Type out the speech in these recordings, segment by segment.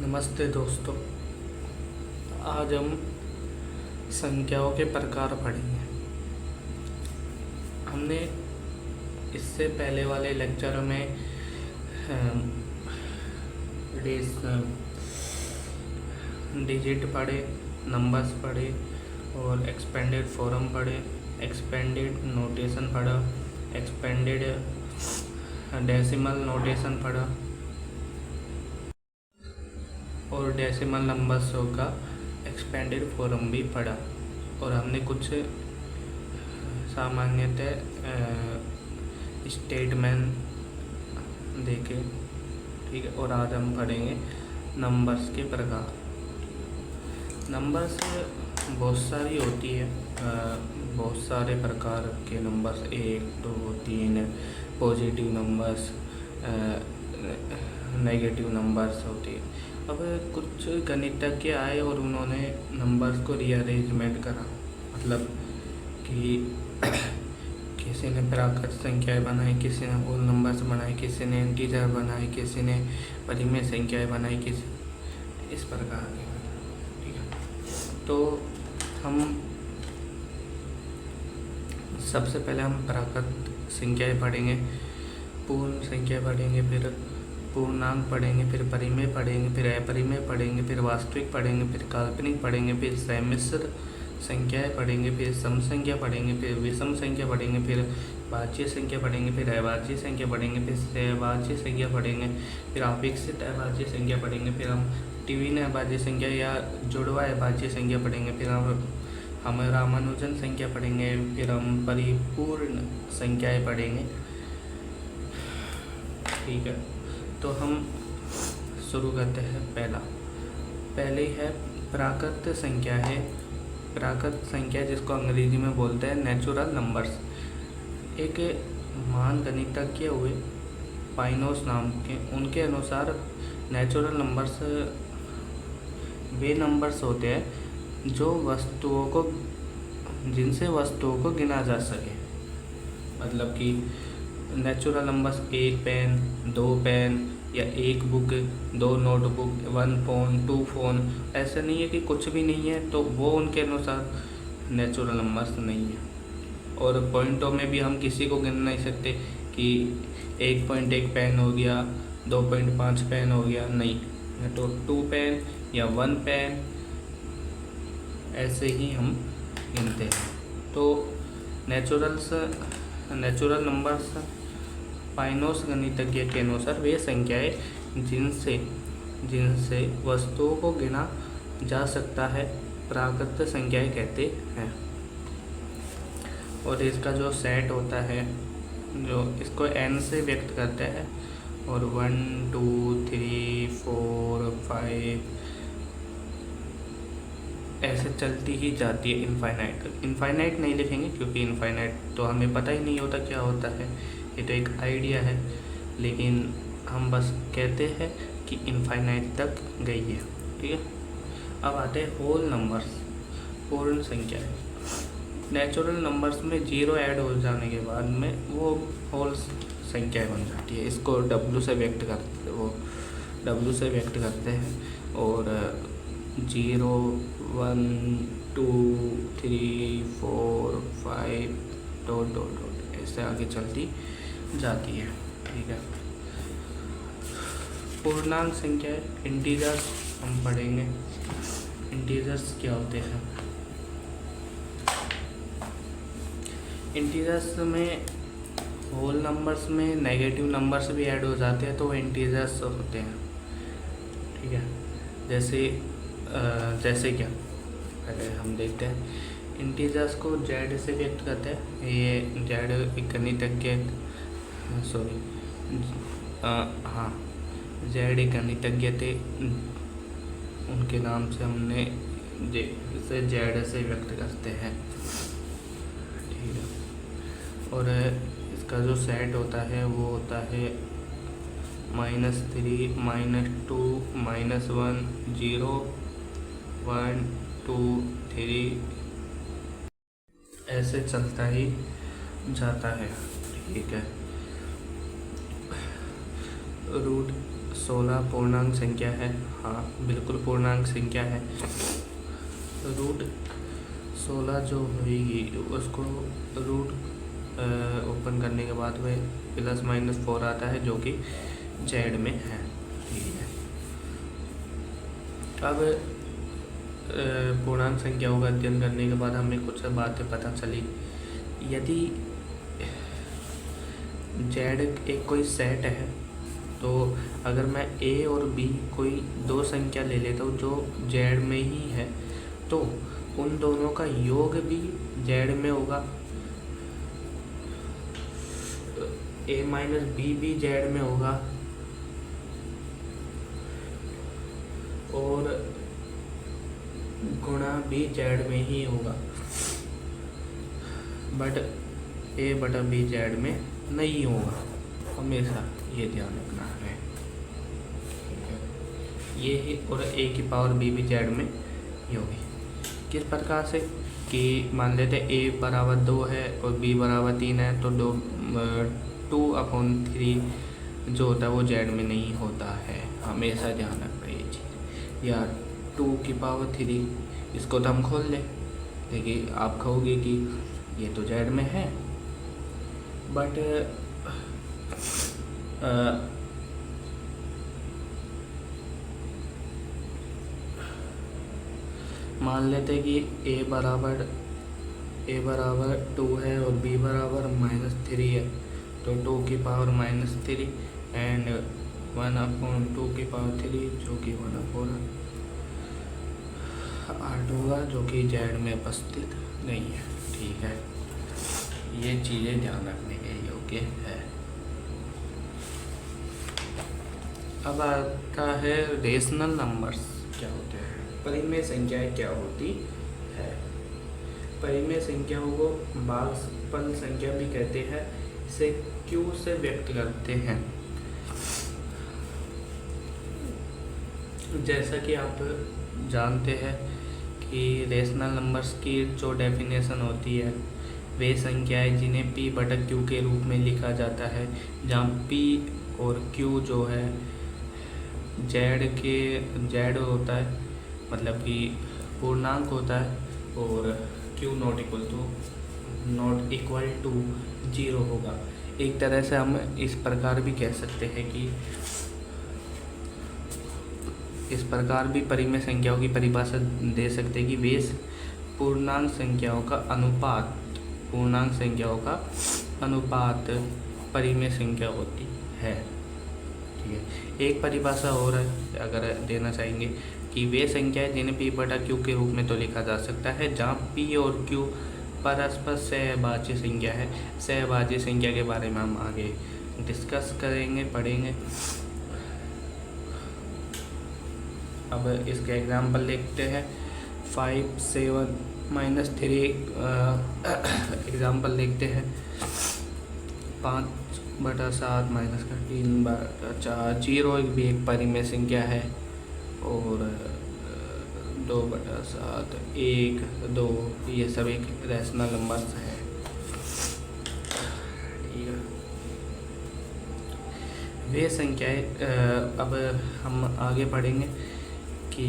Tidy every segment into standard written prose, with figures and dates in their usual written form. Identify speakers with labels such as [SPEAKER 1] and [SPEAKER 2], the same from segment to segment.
[SPEAKER 1] नमस्ते दोस्तों। आज हम संख्याओं के प्रकार पढ़ेंगे। हमने इससे पहले वाले लेक्चर में डिजिट पढ़े, नंबर्स पढ़े और एक्सपेंडेड फॉर्म पढ़े, एक्सपेंडेड नोटेशन पढ़ा, एक्सपेंडेड डेसिमल नोटेशन पढ़ा और डेसिमल नंबर्स का एक्सपेंडेड फॉर्म भी पढ़ा। और हमने कुछ सामान्यतः स्टेटमेंट देखे, ठीक है। और आज हम पढ़ेंगे नंबर्स के प्रकार। नंबर्स बहुत सारी होती है, बहुत सारे प्रकार के numbers, 1 2 3 positive numbers, negative numbers होती है। अब कुछ गणितज्ञ आए और उन्होंने नंबर्स को रीअरेंजमेंट करा, मतलब कि किसी ने प्राकृत संख्याएं बनाई, किसी ने होल नंबर्स बनाए, किसी ने इंटीजर बनाए, किसी ने परिमेय संख्याएं बनाई, किसी इस प्रकार के, ठीक है। तो हम सबसे पहले हम प्राकृत संख्याएं पढ़ेंगे, पूर्ण संख्या पढ़ेंगे, फिर पूर्णांक पढ़ेंगे, फिर परिमेय पढ़ेंगे, फिर अपरिमेय पढ़ेंगे, फिर वास्तविक पढ़ेंगे, फिर काल्पनिक पढ़ेंगे, फिर सम्मिश्र संख्याएं पढ़ेंगे, फिर सम संख्या पढ़ेंगे, फिर विषम संख्या पढ़ेंगे, फिर भाज्य संख्या पढ़ेंगे, फिर अभाज्य संख्या पढ़ेंगे, फिर सहभाज्य संख्या पढ़ेंगे, फिर अपेक्षित अभाज्य संख्या पढ़ेंगे, फिर हम त्रिविमीय अभाज्य संख्या या जुड़वा अभाज्य संख्या पढ़ेंगे, फिर हम रामानुजन संख्या पढ़ेंगे, फिर हम परिपूर्ण संख्याएं पढ़ेंगे, ठीक है। तो हम शुरू करते हैं। पहले है प्राकृत संख्या है। प्राकृत संख्या जिसको अंग्रेजी में बोलते हैं नेचुरल नंबर्स। एक महान गणितज्ञ हुए पाइनोस नाम के, उनके अनुसार नेचुरल नंबर्स वे नंबर्स होते हैं जो जिनसे वस्तुओं को गिना जा सके। मतलब कि नेचुरल नंबर्स 1 पेन, 2 पेन या 1 बुक, 2 नोटबुक, 1 फ़ोन, 2 फ़ोन, ऐसा नहीं है कि कुछ भी नहीं है, तो वो उनके अनुसार नेचुरल नंबर्स नहीं है। और पॉइंटों में भी हम किसी को गिन नहीं सकते कि 1.1 पेन हो गया, 2.5 पेन हो गया, नहीं, तो 2 पेन या 1 पेन ऐसे ही हम गिनते हैं। तो नेचुरल नंबर्स पाइनोस गणितज्ञ के अनुसार वे संख्याएं जिनसे वस्तुओं को गिना जा सकता है प्राकृत संख्याएं कहते हैं। और इसका जो सेट होता है, जो इसको n से व्यक्त करते हैं, और 1 2 3 4 5 ऐसे चलती ही जाती है इनफाइनाइट नहीं लिखेंगे, क्योंकि इनफाइनाइट तो हमें पता ही नहीं होता क्या होता है, ये तो एक आइडिया है, लेकिन हम बस कहते हैं कि इनफाइनाइट तक गई है, ठीक है। अब आते हैं होल नंबर्स, पूर्ण संख्याएं। नेचुरल नंबर्स में 0 ऐड हो जाने के बाद में वो होल संख्याएं बन जाती है। इसको W से व्यक्त करते हैं, और 0 1 2 3 4 5 डॉट डॉट डॉट ऐसे आगे चलती जाती है, ठीक है। पूर्णांक संख्या इंटीजर्स हम पढ़ेंगे। इंटीजर्स क्या होते हैं? इंटीजर्स में होल नंबर्स में नेगेटिव नंबर्स भी ऐड हो जाते हैं, तो वो इंटीजर्स होते हैं, ठीक है। जैसे क्या, पहले हम देखते हैं। इंटीजर्स को जेड से व्यक्त करते हैं। ये जेड एक गणितज्ञ, जेड एक गणितज्ञ थे, उनके नाम से हमने इसे जेड से व्यक्त करते हैं, ठीक है। और इसका जो सेट होता है वो होता है -3 -2 -1 0 1 2 3 ऐसे चलता ही जाता है, ठीक है। 16 पूर्णांक संख्या है। हाँ बिल्कुल पूर्णांक संख्या है। रूट 16 जो होगी उसको रूट ओपन करने के बाद वह +-4 आता है जो कि जेड में है। ठीक है। अब पूर्णांक संख्याओं का अध्ययन करने के बाद हमें कुछ बातें पता चली। यदि जेड एक कोई सेट है तो अगर मैं ए और बी कोई दो संख्या ले लेता हूँ जो जेड में ही है तो उन दोनों का योग भी जेड में होगा। ए माइनस बी भी जेड में होगा और गुणा भी जेड में ही होगा, बट ए बटा बी जेड में नहीं होगा। हमेशा ये ध्यान रखना है। ये ही और ए की पावर बी भी जेड में ही होगी। किस प्रकार से कि मान लेते ए बराबर 2 है और बी बराबर 3 है तो 2/3 जो होता है वो जेड में नहीं होता है। हमेशा ध्यान रखना ये चीज़। या 2 की पावर 3 इसको तो हम खोल लें, देखिए आप कहोगे कि ये तो जेड में है, बट मान लेते कि ए बराबर 2 है और बी बराबर -3 है तो 2 की पावर -3 एंड 1/2 की पावर 3 जो कि 1/8 होगा जो कि जेड में उपस्थित नहीं है। ठीक है, ये चीज़ें ध्यान रखने के योग्य है। अब आता है रेशनल नंबर्स क्या होते हैं, परिमेय संख्याएं क्या होती है। परिमेय संख्याओं को भागफल संख्या भी कहते हैं। इसे क्यू से व्यक्त करते हैं। जैसा कि आप जानते हैं कि रेशनल नंबर्स की जो डेफिनेशन होती है वे संख्याएं जिन्हें p बटा q के रूप में लिखा जाता है, जहाँ p और q जो है जेड होता है, मतलब कि पूर्णांक होता है, और q नॉट इक्वल टू 0 होगा। एक तरह से हम इस प्रकार भी कह सकते हैं कि इस प्रकार भी परिमेय संख्याओं की परिभाषा दे सकते हैं कि वे पूर्णांक संख्याओं का अनुपात परिमेय संख्या होती है। ठीक है, एक परिभाषा और अगर देना चाहेंगे कि वे संख्याएं जिन्हें p बटा q के रूप में तो लिखा जा सकता है जहाँ p और q परस्पर सहभाज्य संख्या है। सहभाज्य संख्या के बारे में हम आगे डिस्कस करेंगे, पढ़ेंगे। अब इसका एग्जाम्पल देखते हैं। 5, 7 -3 एग्जाम्पल देखते हैं। 5/7 -3/4 0 भी एक परिमेय संख्या है और 2/7 1 2 ये सब एक रैशनल नंबर्स है। वे संख्याएं अब हम आगे पढ़ेंगे कि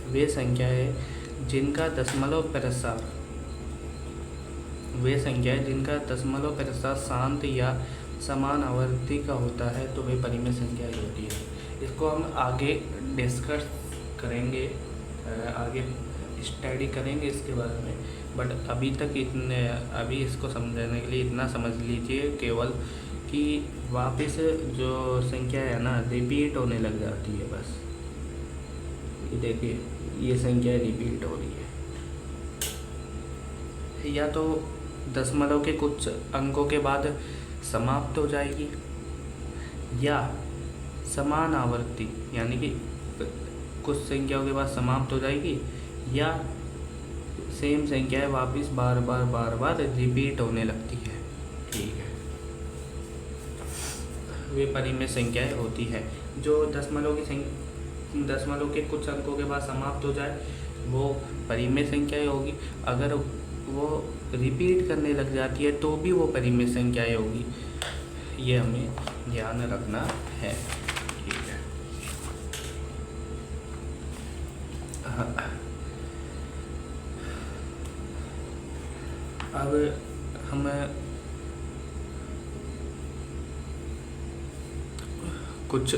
[SPEAKER 1] वे संख्याएं जिनका दशमलव प्रसार शांत या समान आवृत्ति का होता है तो वे परिमेय संख्याएं होती है। इसको हम आगे डिस्कस करेंगे, आगे स्टडी करेंगे इसके बारे में, बट अभी इसको समझने के लिए इतना समझ लीजिए केवल कि वापस जो संख्या है ना रिपीट होने लग जाती है। बस ये देखिए, ये संख्या रिपीट हो रही है, या तो दशमलव के कुछ अंकों के बाद समाप्त हो जाएगी या समान आवृत्ति यानी कि कुछ संख्याओं के बाद समाप्त हो जाएगी या सेम संख्याएं वापस बार बार रिपीट होने लगती है। ठीक है, वे परिमेय संख्याएं होती है। जो दशमलव के कुछ अंकों के बाद समाप्त हो जाए वो परिमेय संख्याएं होगी। अगर वो रिपीट करने लग जाती है तो भी वो परिमेय संख्याएं होगी। ये हमें ध्यान रखना है। ठीक है। अब हम कुछ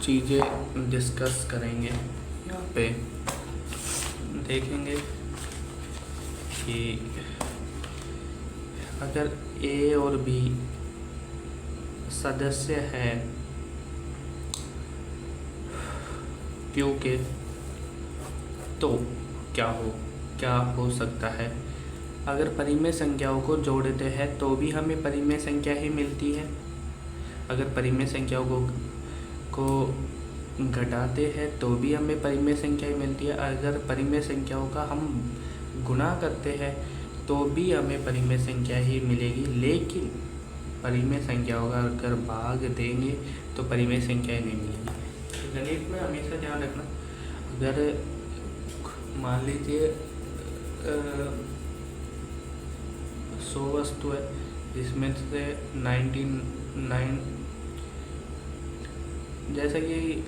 [SPEAKER 1] चीज़ें डिस्कस करेंगे। यहाँ पे देखेंगे कि अगर ए और बी सदस्य है क्यू के, तो क्या हो सकता है। अगर परिमेय संख्याओं को जोड़ते हैं तो भी हमें परिमेय संख्या ही मिलती है। अगर परिमेय संख्याओं को घटाते हैं तो भी हमें परिमेय संख्या ही मिलती है। अगर परिमेय संख्याओं का हम गुणा करते हैं तो भी हमें परिमेय संख्या ही मिलेगी। लेकिन परिमेय संख्याओं का अगर भाग देंगे तो परिमेय संख्या ही नहीं मिलेगी। गणित में हमेशा ध्यान रखना, अगर मान लीजिए 100 वस्तु है जिसमें से 99, जैसा कि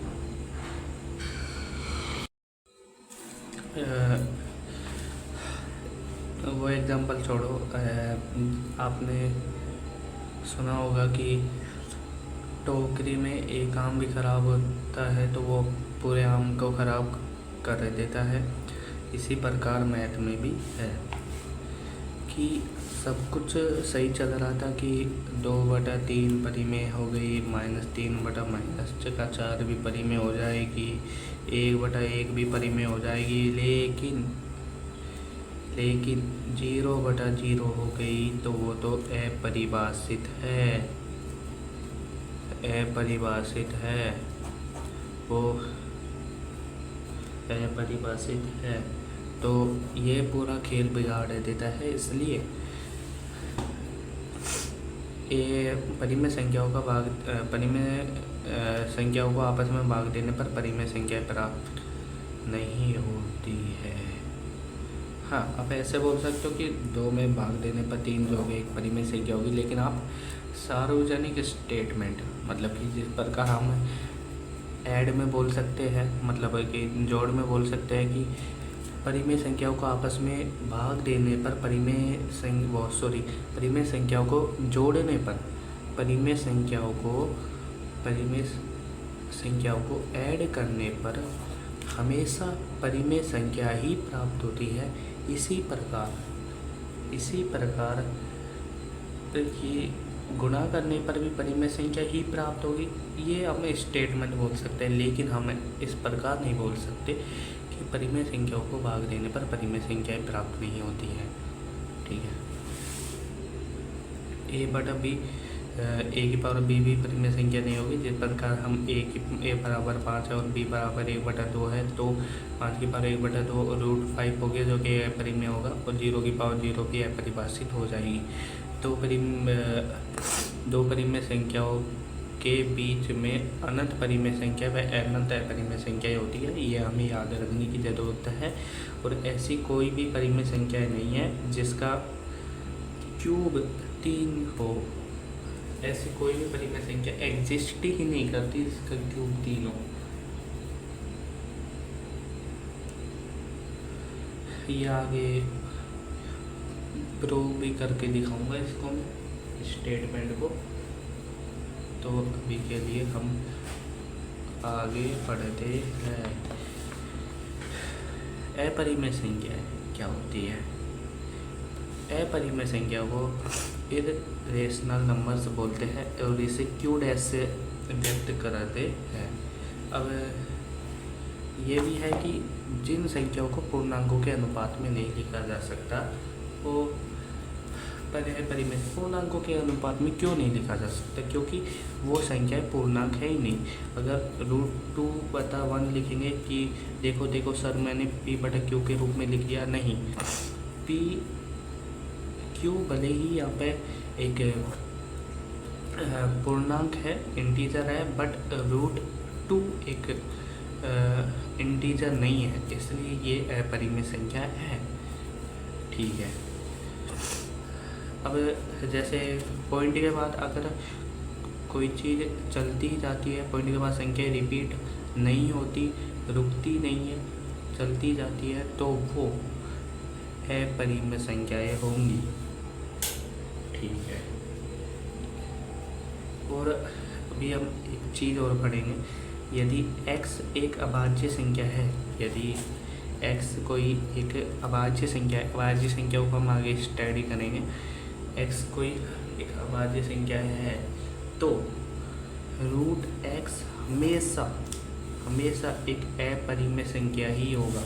[SPEAKER 1] वो एग्जांपल छोड़ो, आपने सुना होगा कि टोकरी में एक आम भी ख़राब होता है तो वो पूरे आम को ख़राब कर देता है। इसी प्रकार मैथ में भी है कि सब कुछ सही चल रहा था कि 2/3 परिमेय हो गई, -3/-4 भी परिमेय हो जाएगी, 1/1 भी परिमेय हो जाएगी, लेकिन 0/0 हो गई तो वो तो अपरिभाषित है, वो अपरिभाषित है। तो ये पूरा खेल बिगाड़ देता है। इसलिए ये परिमेय संख्याओं को आपस में भाग देने पर परिमेय संख्या प्राप्त नहीं होती है। हाँ, आप ऐसे बोल सकते हो कि 2 में भाग देने पर 3 जो होगी एक परिमेय संख्या होगी, लेकिन आप सार्वजनिक स्टेटमेंट मतलब कि जिस प्रकार हम ऐड में बोल सकते हैं, मतलब कि जोड़ में बोल सकते हैं कि परिमेय संख्याओं को आपस में भाग देने पर परिमेय संख्याओं को जोड़ने पर परिमेय संख्याओं को ऐड करने पर हमेशा परिमेय संख्या ही प्राप्त होती है। इसी प्रकार ये गुणा करने पर भी परिमेय संख्या ही प्राप्त होगी। ये हम स्टेटमेंट बोल सकते हैं, लेकिन हम इस प्रकार नहीं बोल सकते कि परिमेय संख्याओं को भाग देने पर परिमेय संख्याएं प्राप्त नहीं होती हैं। ठीक है, a की पावर b भी परिमेय संख्या नहीं होगी। जिस प्रकार हम a बराबर 5 है और b बराबर 1/2 है तो 5 की पावर 1/2 √5 हो गया, जो कि अपरिमेय होगा, और 0 की पावर 0 भी अपरिभाषित हो जाएगी। तो दो परिमेय संख्याओं के बीच में अनंत परिमेय संख्या व अनंत अपरिमेय संख्या होती है। ये हमें याद रखने की ज़रूरत है। और ऐसी कोई भी परिमेय संख्या नहीं है जिसका क्यूब 3 हो। ऐसी कोई भी परिमेय संख्या एग्जिस्ट ही नहीं करती जिसका क्यूब 3 हो। ये आगे प्रूव भी करके दिखाऊंगा इसको मैं, स्टेटमेंट को। तो अभी के लिए हम आगे बढ़ते हैं। अपरिमेय संख्या क्या होती है? अपरिमेय संख्या को इर्रेशनल नंबर्स बोलते हैं और इसे क्यू डैश से व्यक्त करते हैं। अब ये भी है कि जिन संख्याओं को पूर्णांकों के अनुपात में नहीं लिखा जा सकता वो परिमेय पूर्णांकों के अनुपात में क्यों नहीं लिखा जा सकता? क्योंकि वो संख्या पूर्णांक है ही नहीं। अगर √2/1 लिखेंगे कि देखो सर मैंने p/q के रूप में लिख दिया, नहीं, q भले ही यहाँ पे एक पूर्णांक है, इंटीजर है, बट √2 एक इंटीजर नहीं है, इसलिए ये अपरिमेय संख्या है। ठीक है, अब जैसे पॉइंट के बाद अगर कोई चीज़ चलती जाती है, पॉइंट के बाद संख्या रिपीट नहीं होती, रुकती नहीं है, चलती जाती है तो वो अपरिमेय संख्याएं होंगी। ठीक है। और अभी हम एक चीज़ और पढ़ेंगे, यदि x एक अभाज्य संख्या है, यदि x कोई एक अभाज्य संख्या है, अभाज्य संख्याओं को हम आगे स्टडी करेंगे, x कोई एक अभाज्य संख्या है तो रूट x हमेशा एक अपरिमेय संख्या ही होगा।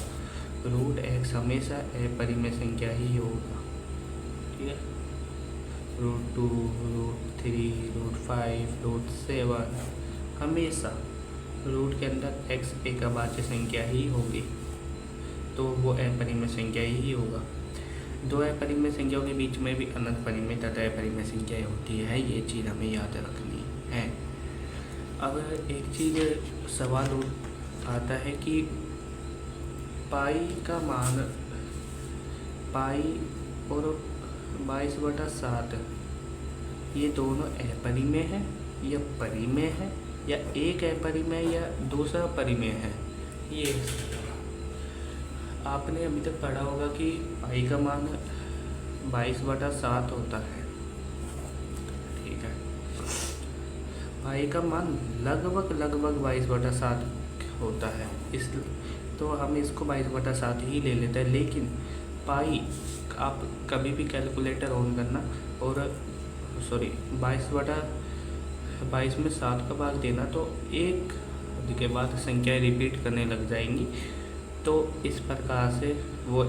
[SPEAKER 1] रूट x हमेशा अपरिमेय संख्या ही होगा। ठीक है। रूट 2, रूट 3, रूट 5, रूट 7 हमेशा रूट के अंदर x एक अभाज्य संख्या ही होगी, तो वो अपरिमेय संख्या ही होगा। दो अपरिमेय संख्याओं के बीच में भी अनंत परिमेय तथा अपरिमेय संख्याएं होती है, ये चीज़ हमें याद रखनी है। अब एक चीज़ सवाल आता है कि पाई का मान, पाई और 22/7 ये दोनों अपरिमेय है या परिमेय है, या एक अपरिमेय या दूसरा परिमेय है। ये आपने अभी तक पढ़ा होगा कि पाई का मान 22/7 होता है। ठीक है। पाई का मान लगभग 22/7 होता है, इस तो हम इसको 22/7 ही ले लेते हैं। लेकिन पाई आप कभी भी कैलकुलेटर ऑन करना और 22 में 7 का भाग देना तो एक के बाद संख्याएं रिपीट करने लग जाएंगी। तो इस प्रकार से वो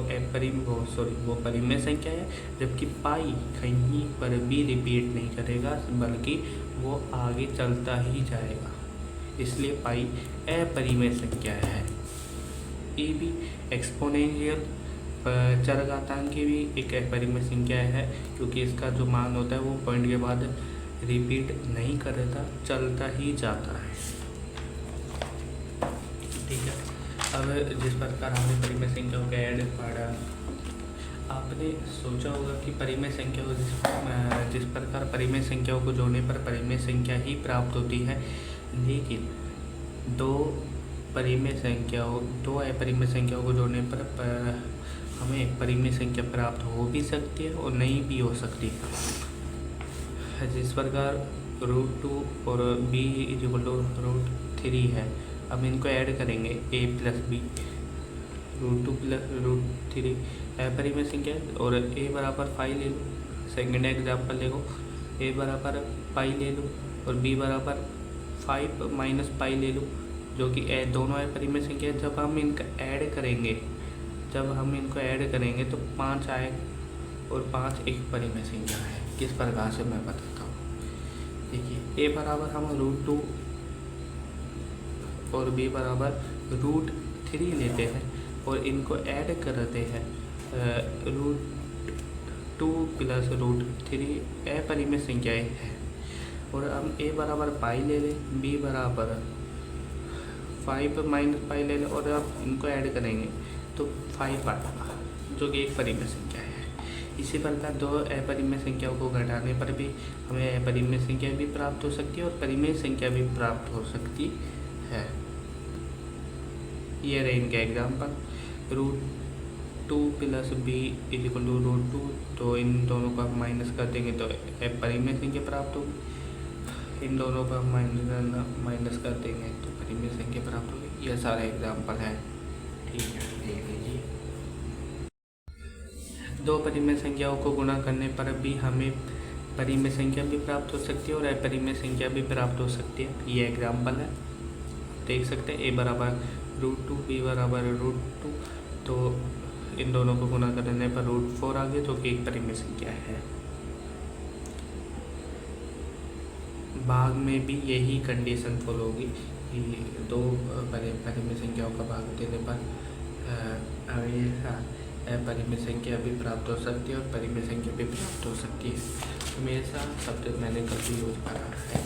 [SPEAKER 1] परिमेय संख्या है, जबकि पाई कहीं पर भी रिपीट नहीं करेगा बल्कि वो आगे चलता ही जाएगा, इसलिए पाई अपरिमेय संख्या है। ये भी एक्सपोनेंशियल चरघातांक की भी एक अपरिमेय संख्या है, क्योंकि इसका जो मान होता है वो पॉइंट के बाद रिपीट नहीं करता, चलता ही जाता है। ठीक है। अब जिस प्रकार हमने परिमेय संख्याओं का ऐड पढ़ा, आपने सोचा होगा कि परिमेय संख्या को जिस प्रकार परिमेय संख्याओं को जोड़ने पर परिमेय संख्या ही प्राप्त होती है, लेकिन दो अपरिमेय संख्याओं को जोड़ने पर हमें परिमेय संख्या प्राप्त हो भी सकती है और नहीं भी हो सकती है। जिस प्रकार √2 और b = √3 है, अब इनको ऐड करेंगे a + b, √2 + √3 अपरिमेय संख्या है। और a बराबर 5 ले लो, सेकेंड एग्जाम्पल देखो, a बराबर पाई ले लो और b बराबर 5 - पाई ले लो, जो कि दोनों अपरिमेय संख्या है। जब हम इनका ऐड करेंगे तो 5 आएगा और 5 एक परिमेय संख्या है। किस प्रकार से मैं बताता हूँ, देखिए a बराबर हम √2 और b बराबर √3 लेते हैं और इनको ऐड करते हैं, √2 + √3 अपरिमेय संख्याएं हैं। और हम a बराबर पाई ले लें, b बराबर 5 - पाई ले लें और अब इनको ऐड करेंगे तो 5 आएगा, जो कि एक परिमेय संख्या है। इसी प्रकार दो अपरिमेय संख्याओं को घटाने पर भी हमें अपरिमेय संख्या भी प्राप्त हो सकती है और परिमेय संख्या भी प्राप्त हो सकती है। ये रहे इनके एग्जाम्पल, √2 + b = √2, तो इन दोनों को हम माइनस कर देंगे तो परिमेय संख्या प्राप्त होगी। इन दोनों को हम माइनस कर देंगे तो परिमेय संख्या प्राप्त होगी। यह सारे एग्जाम्पल हैं। ठीक है, देख लीजिए। दो परिमेय संख्याओं को गुणा करने पर भी हमें परिमेय संख्या भी प्राप्त हो सकती है और अपरिमेय संख्या भी प्राप्त हो सकती है। ये एग्जाम्पल है, देख सकते हैं। a बराबर √2, b बराबर √2, तो इन दोनों को गुणा करने पर √4 आ गया, जो कि एक परिमेय संख्या है। भाग में भी यही कंडीशन फॉलो होगी कि दो परिमेय संख्याओं का भाग देने पर अपरिमेय संख्या भी प्राप्त हो सकती है और परिमेय संख्या भी प्राप्त हो सकती है। हमेशा शब्द मैंने कभी यूज करा है।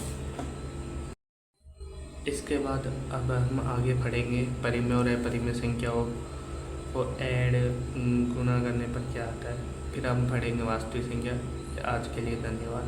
[SPEAKER 1] इसके बाद अब हम आगे पढ़ेंगे परिमेय और अपरिमेय संख्याओं को ऐड गुणा करने पर क्या आता है। फिर हम पढ़ेंगे वास्तविक संख्या। आज के लिए धन्यवाद।